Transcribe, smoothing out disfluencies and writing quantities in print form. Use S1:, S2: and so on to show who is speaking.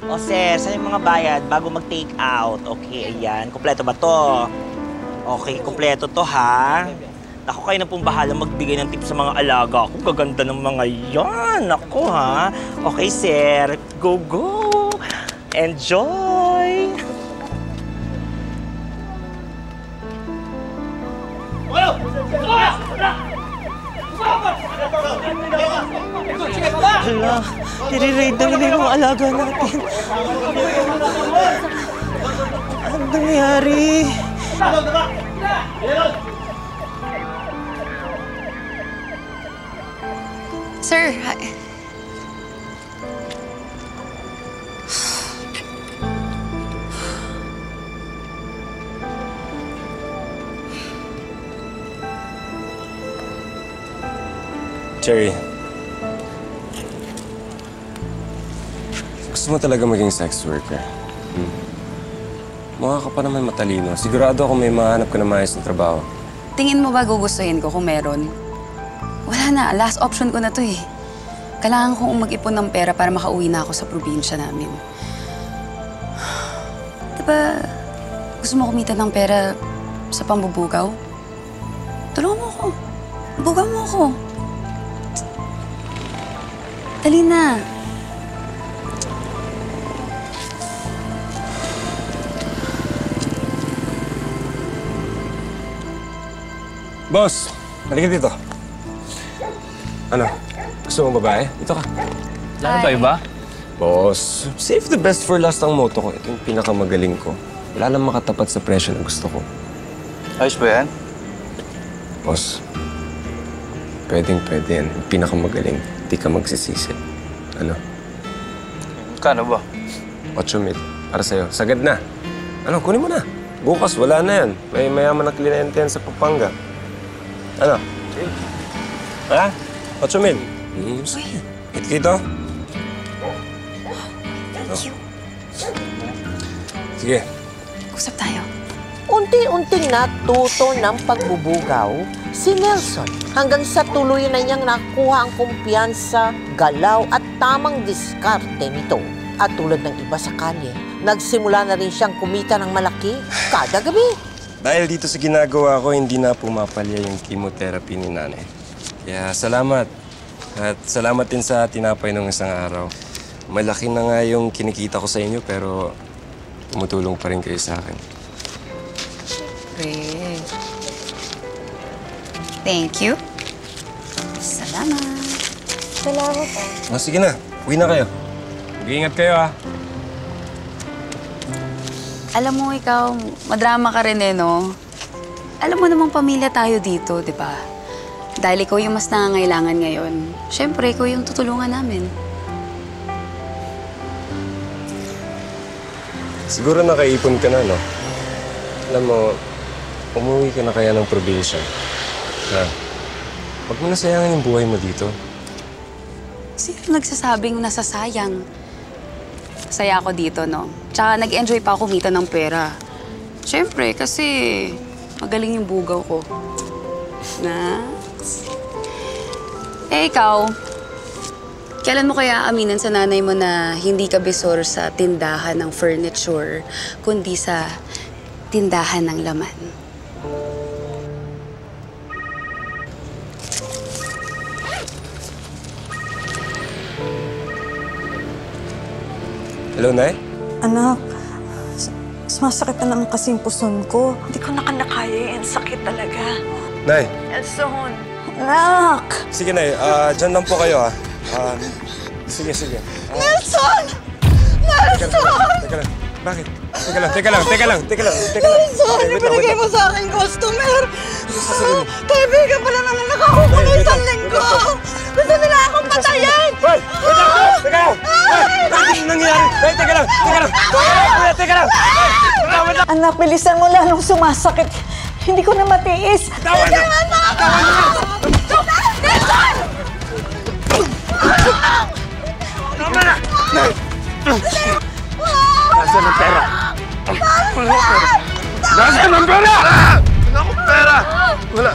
S1: O sir, saan yung mga bayad bago mag-take out? Okay, ayan. Kompleto ba to? Okay, kompleto to ha. Ako kayo na pong bahala magbigay ng tip sa mga alaga. Ako, gaganda ng mga yan. Ako ha. Okay sir, go go! Enjoy! Hala, nire-raid na nila yung mga alaga natin. Ano nangyari?
S2: Sir,
S3: Cherry, gusto mo talaga maging sex worker? Mukha ka pa naman matalino. Sigurado ako may mahanap ka na maayos na trabaho.
S2: tingin mo ba gugustuhin ko kung meron? Wala na. Last option ko na to eh. Kailangan kong mag-ipon ng pera para makauwi na ako sa probinsya namin. Diba, gusto mo kumita ng pera sa pambubugaw? Tulungan mo ako. Bugaw mo ako. Dali na.
S3: Boss, halika dito. Ano? Gusto mo babae? Dito ka.
S4: Lalo ba iba?
S3: Boss, save the best for last ang motto ko. Ito yung pinakamagaling ko. Wala lang makatapat sa presyo na gusto ko.
S4: Ayos ba yan?
S3: Boss, pwedeng-pwede yan. Yung pinakamagaling. Di ka magsisisi. Ano?
S4: Kano ba?
S3: 8,000 para sa'yo. Sagad na. Ano, kunin mo na. Bukas, wala na yan. May mayaman na kliyente yan sa Pampanga. Ano? Ha? 8,000? Sige. Hit-kito? Sige.
S2: Usap tayo.
S5: Unti-unting natuto ng pagbubugaw si Nelson hanggang sa tuluyan na niyang nakuha ang kumpiyansa, galaw at tamang diskarte nito. At tulad ng iba sa kalye, nagsimula na rin siyang kumita ng malaki kada gabi.
S3: Dahil dito sa ginagawa ko, hindi na pumapalya yung chemotherapy ni nanay. Kaya salamat. At salamat din sa tinapay ng isang araw. Malaki na nga yung kinikita ko sa inyo, pero tumutulong pa rin kayo sa akin.
S2: Great. Thank you. Salamat.
S5: Salamat po.
S3: Sige na. Uwi na kayo. Mag-iingat kayo, ha?
S2: Alam mo, ikaw, madrama ka rin eh, no? Alam mo namang pamilya tayo dito, di ba? Dahil ikaw yung mas nangangailangan ngayon. Siyempre, ikaw yung tutulungan namin.
S3: Siguro nakaipon ka na, no? Alam mo, umuwi ka na kaya ng probinsya. Ha? Huwag mo nasayangan yung buhay mo dito.
S2: Sino nagsasabing nasasayang? Saya ako dito, no? Tsaka nag-enjoy pa ako kumita ng pera. Siyempre, kasi magaling yung bugaw ko. Eh, ikaw, kailan mo kaya aminin sa nanay mo na hindi ka bisor sa tindahan ng furniture, kundi sa tindahan ng laman?
S3: Hello, Nay?
S6: Anak, sumasakit na naman kasi yung puson ko. Hindi ko nakanakaya yan. Sakit talaga.
S3: Nay?
S6: Nelson! Anak!
S3: Sige, Nay. Diyan lang po kayo, ha? Sige.
S6: Nelson! Nelson!
S3: Teka lang. Bakit? Teka lang.
S6: Nelson! Ibinigay mo sa akin customer! Kaibigan pala na nanakaw ko na isang linggo! Gusto nila akong patayin!
S3: Hoy! Teka lang! Bakit nangyari? Hoy, teka lang! Teka lang!
S6: Anak, bilisan mo lalong sumasakit. Hindi ko na matiis.
S3: Tawan na!
S6: Nelson!
S3: Tama na! Nasaan ang pera? Nasaan ang pera? Wala akong pera! Wala.